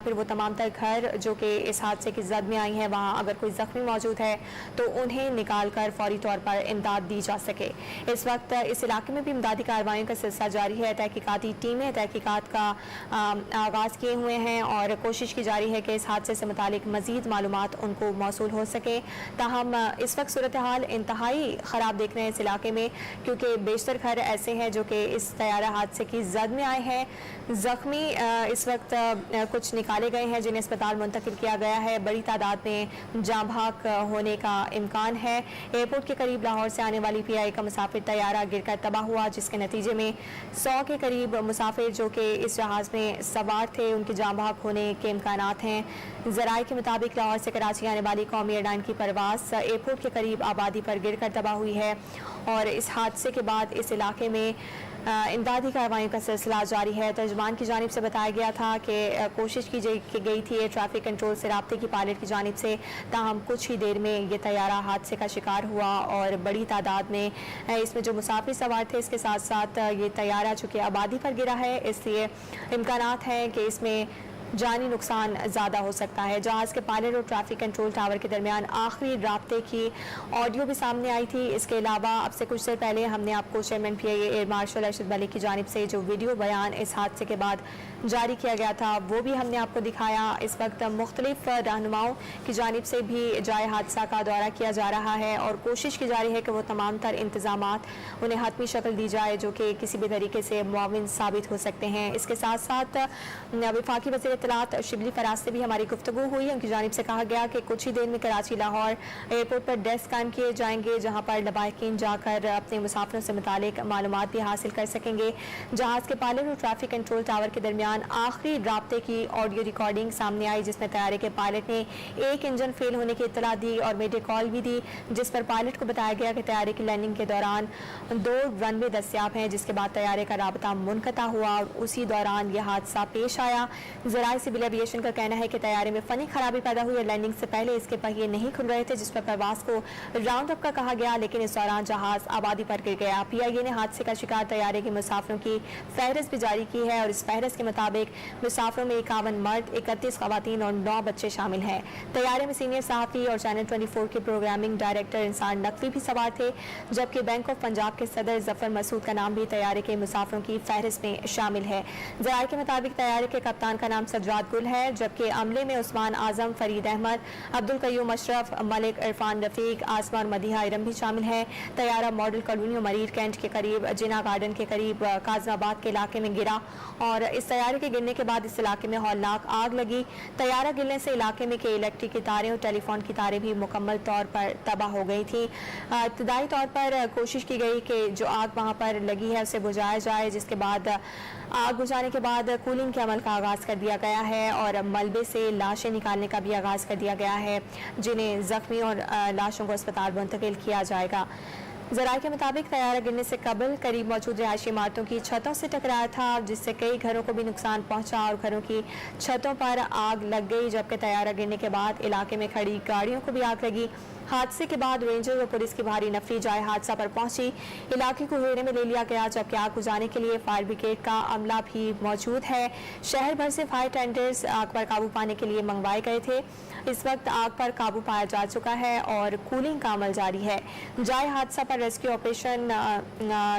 फिर वो तमाम तर घर जो कि इस हादसे की जद में आई हैं, वहाँ अगर कोई ज़ख्मी मौजूद है तो उन्हें निकाल कर फौरी तौर पर इमदाद दी जा सके। इस वक्त इस इलाके में भी इमदादी कार्रवाइयों का सिलसिला जारी है। तहकीकाती टीमें तहकीकात का आगाज़ किए हुए हैं और कोशिश की जा रही है कि इस हादसे से मुतालिक मज़ीद मालूमात उनको मौसूल हो सके। ताहम इस वक्त सूरत हाल इंतहाई ख़राब देख रहे हैं इस इलाके में, क्योंकि बेशतर घर ऐसे हैं जो कि इस तैयारा हादसे की जद में आए हैं। ज़ख्मी इस वक्त कुछ निकाले गए हैं जिन्हें अस्पताल मुंतकिल किया गया है। बड़ी तादाद में जाँ भाग होने का इम्कान है। एयरपोर्ट के करीब लाहौर से आने वाली PI का मुसाफिर तैयारा गिरकर तबाह हुआ, जिसके नतीजे में 100 के करीब मुसाफिर जो कि इस जहाज़ में सवार थे उनके जाँ भाग होने के इम्कानात हैं। ज़राए के मुताबिक लाहौर से कराची आने वाली कौमी एयरलाइन की परवाज़ एयरपोर्ट के करीब आबादी पर गिरकर तबाह हुई है और इस हादसे के बाद इस इलाके में इमदादी कार्रवाइयों का सिलसिला जारी है। तर्जुमान की जानिब से बताया गया था कि कोशिश की गई थी ट्रैफिक कंट्रोल से राब्ते की पायलट की जानिब से, ताहम कुछ ही देर में ये तैयारा हादसे का शिकार हुआ और बड़ी तादाद में इसमें जो मुसाफिर सवार थे इसके साथ साथ ये तैयारा चूँकि आबादी पर गिरा है, इसलिए इम्कानात हैं कि इसमें जानी नुकसान ज़्यादा हो सकता है। जहाज़ के पायलट और ट्रैफिक कंट्रोल टावर के दरमियान आखिरी राब्ते की ऑडियो भी सामने आई थी। इसके अलावा अब से कुछ देर पहले हमने आपको chairman PIA air marshal Arshad Malik की जानिब से जो वीडियो बयान इस हादसे के बाद जारी किया गया था वो भी हमने आपको दिखाया। इस वक्त मुख्तलिफ रहनुमाओं की जानिब से भी जाए हादसा का दौरा किया जा रहा है और कोशिश की जा रही है कि वो तमाम तर इंतजामात उन्हें हतमी शक्ल दी जाए जो कि किसी भी तरीके से मुआविन साबित हो सकते हैं। इसके साथ साथ वफाकी वज़ीर इत्तलात शिबली फराज से भी हमारी गुफ्तगू हुई। उनकी जानिब से कहा गया कि कुछ ही देर में कराची लाहौर एयरपोर्ट पर डेस्क कायम किए जाएंगे जहाँ पर लबाइकीन जाकर अपने मुसाफिरों से मुतालिक मालूमात भी हासिल कर सकेंगे। जहाज़ के पायलट और ट्रैफिक कंट्रोल टावर के दरमियान आखिरी राब्ते की ऑडियो रिकॉर्डिंग सामने आई, जिसमें तैयारे के पायलट ने एक इंजन फेल होने की इत्तला दी और मेडे कॉल भी दी, जिस पर पायलट को बताया गया कि तैयारे की लैंडिंग के दौरान 2 रनवे दस्तियाब हैं, जिसके बाद तैयारे का राबता मुनक़ता हुआ और उसी दौरान यह हादसा पेश आया। ज़राए सिविल एविएशन का कहना है कि तैयारे में फनी खराबी पैदा हुई और लैंडिंग से पहले इसके पहिए नहीं खुल रहे थे, जिस पर परवाज को राउंड अप का कहा गया, लेकिन इस दौरान जहाज आबादी पर गिर गया। PIA ने हादसे का शिकार तैयारे के मुसाफिरों की फहरिस्त भी जारी की है और इस फहरिस्त के मुताबिक मुसाफिरों में 51 मर्द, 31 खवातीन और 9 बच्चे शामिल हैं। तैयारे में सीनियर सहाफ़ी और चैनल 24 के प्रोग्रामिंग डायरेक्टर इंसान नकवी भी सवार थे, जबकि बैंक ऑफ पंजाब के सदर जफर मसूद का नाम भी तैयारे के मुसाफिरों की फहरिस्त में शामिल है। ज़राए के मुताबिक तैयारे के कप्तान का नाम सज्जाद गुल है, जबकि अमले में उस्मान आजम, फरीद अहमद, अब्दुल कयूम अशरफ, मलिक इरफान रफीक, आसमान मदीहा इरम भी शामिल हैं। तैयारा मॉडल कॉलोनी और मरीर कैंट के करीब जिना गार्डन के करीब काजमाबाद के इलाके में गिरा और इस तैयारे के गिरने के बाद इस इलाके में हौलनाक आग लगी। तैयारा गिरने से इलाके में के इलेक्ट्रिक की तारें और टेलीफोन की तारें भी मुकम्मल तौर पर तबाह हो गई थी। इब्तदाई तौर पर कोशिश की गई कि जो आग वहाँ पर लगी है उसे बुझाया जाए, जिसके बाद आग बुझाने के बाद कूलिंग के अमल का आगाज़ कर दिया गया है और मलबे से लाशें निकालने का भी आगाज़ कर दिया गया है, जिन्हें जख्मी और लाशों को अस्पताल मुंतकिल किया जाएगा। ज़राए के मुताबिक तैयारा गिरने से कबल करीब मौजूद रिहायशी इमारतों की छतों से टकराया था, जिससे कई घरों को भी नुकसान पहुंचा और घरों की छतों पर आग लग गई, जबकि तैयारा गिरने के बाद इलाके में खड़ी गाड़ियों को भी आग लगी। हादसे के बाद रेंजर और पुलिस की भारी नफरी जाए हादसा पर पहुंची, इलाके को घेरे में ले लिया गया, जबकि आग बुझाने के लिए फायर ब्रिगेड का अमला भी मौजूद है। शहर भर से फायर टेंडर्स आग पर काबू पाने के लिए मंगवाए गए थे। इस वक्त आग पर काबू पाया जा चुका है और कूलिंग का अमल जारी है। जाए हादसा पर रेस्क्यू ऑपरेशन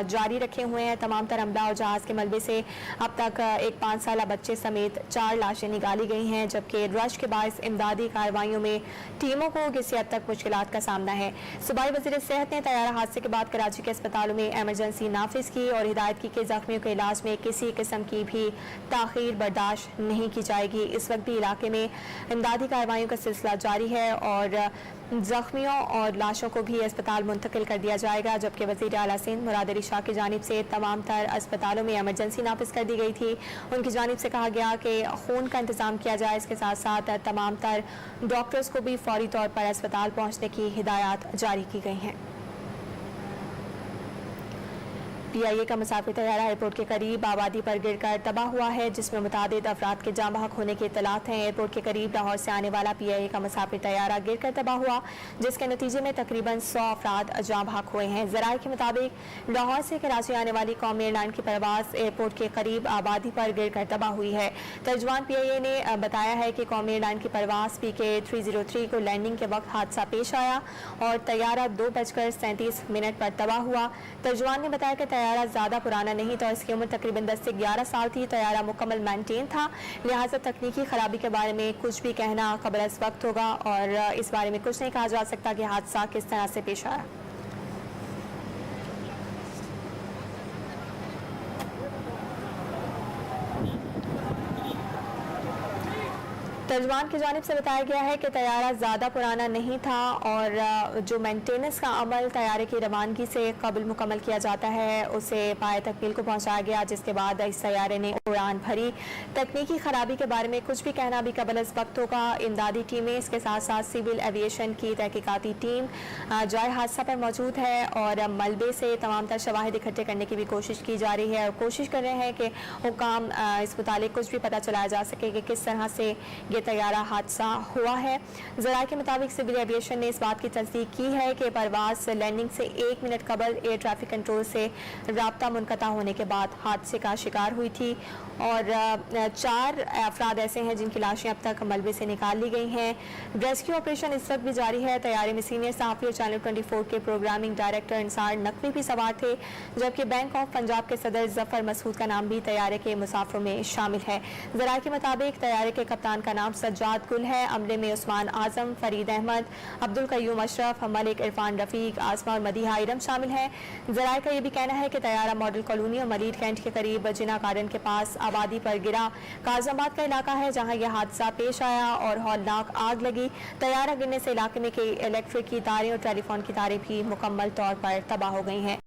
जारी रखे हुए हैं। तमाम तर अमला और जहाज के मलबे से अब तक एक 5 साला बच्चे समेत 4 लाशें निकाली गई हैं, जबकि रश के बायस इमदादी कार्रवाइयों में टीमों को किसी हद तक मुश्किल का सामना है। सूबाई वज़ीर सेहत ने तैयारा हादसे के बाद कराची के अस्पतालों में इमरजेंसी नाफिज की और हिदायत की कि जख्मियों के इलाज में किसी किस्म की भी ताखीर बर्दाश्त नहीं की जाएगी। इस वक्त भी इलाके में इमदादी कार्रवाइयों का सिलसिला जारी है और जख्मियों और लाशों को भी अस्पताल मुंतकिल कर दिया जाएगा, जबकि वज़ीर आला सिंध मुराद अली शाह की जानिब से तमाम तर अस्पतालों में इमरजेंसी नाफिज कर दी गई थी। उनकी जानिब से कहा गया कि खून का इंतजाम किया जाए, इसके साथ साथ तमाम तर डॉक्टर्स को भी फौरी तौर पर अस्पताल पहुँचने की हिदायत जारी की गई हैं। PIA का मुसाफिर तैयारा एयरपोर्ट के करीब आबादी पर गिरकर तबाह हुआ है, जिसमें मुतादिद अफराद के जाँ बहक होने की इत्तलात हैं। एयरपोर्ट के करीब लाहौर से आने वाला PIA का मुसाफिर तैयारा गिरकर तबाह हुआ, जिसके नतीजे में तकरीबन 100 अफराद जाँ बहक हुए हैं। ज़राए के मुताबिक लाहौर से कराची आने वाली कौमी एयरलाइन की परवाज़ एयरपोर्ट के करीब आबादी पर गिरकर तबाह हुई है। तर्जुमान PIA ने बताया है कि कौमी एयरलाइन की परवाज़ PK 303 को लैंडिंग के वक्त हादसा पेश आया और तैयारा 2:37 पर तबाह हुआ। तर्जुमान ने बताया कि तैयारा ज़्यादा पुराना नहीं था, इसकी उम्र तकरीबन 10 से 11 साल थी। तैयारा मुकम्मल मेंटेन था, लिहाजा तकनीकी खराबी के बारे में कुछ भी कहना कबल अज़ वक्त होगा और इस बारे में कुछ नहीं कहा जा सकता कि हादसा किस तरह से पेश आया। तर्जुमान की जानिब से बताया गया है कि तैयारा ज़्यादा पुराना नहीं था और जो मेंटेनेंस का अमल तैयारे की रवानगी से कबल मुकम्मल किया जाता है उसे पाए तकमील को पहुंचाया गया, जिसके बाद इस तैयारे ने उड़ान भरी। तकनीकी खराबी के बारे में कुछ भी कहना भी कबल अज़ वक्त होगा। इमदादी टीमें, इसके साथ साथ सिविल एविएशन की तहकीकाती टीम जाए हादसा पर मौजूद है और मलबे से तमाम तर शवाहिद इकट्ठे करने की भी कोशिश की जा रही है और कोशिश कर रहे हैं कि हुकाम इस मुतालिक कुछ भी पता चलाया जा सके कि किस तरह से तैयारा हादसा हुआ है। ज़राए के मुताबिक सिविल एविएशन ने इस बात की तस्दीक की है कि परवाज़ लैंडिंग से 1 मिनट कबल एयर ट्रैफिक कंट्रोल से राब्ता मुनक़ता होने के बाद हादसे का शिकार हुई थी और 4 अफराद ऐसे हैं जिनकी लाशें अब तक मलबे से निकाल ली गई हैं। रेस्क्यू ऑपरेशन इस वक्त भी जारी है। तैयारे में सीनियर सहाफ़ी और चैनल 24 के प्रोग्रामिंग डायरेक्टर इंसार नकवी भी सवार थे, जबकि बैंक ऑफ पंजाब के सदर जफर मसूद का नाम भी तैयारे के मुसाफिरों में शामिल है। ज़राए के मुताबिक तैयारे के कप्तान का नाम सज्जाद गुल है। अमले में उस्मान आजम, फरीद अहमद, अब्दुल कयूम अशरफ, मलिक इरफान रफीक, आसमा और मदीहा आइरम शामिल हैं। ज़राए का यह भी कहना है कि तैयारा मॉडल कॉलोनी और मलीर कैंट के करीब जिना गार्डन के पास आबादी पर गिरा। काजमाबाद का इलाका है जहां यह हादसा पेश आया और हौलनाक आग लगी। तैयारा गिरने से इलाके में कई इलेक्ट्रिक की तारें और टेलीफोन की तारें भी मुकम्मल तौर पर तबाह हो गई हैं।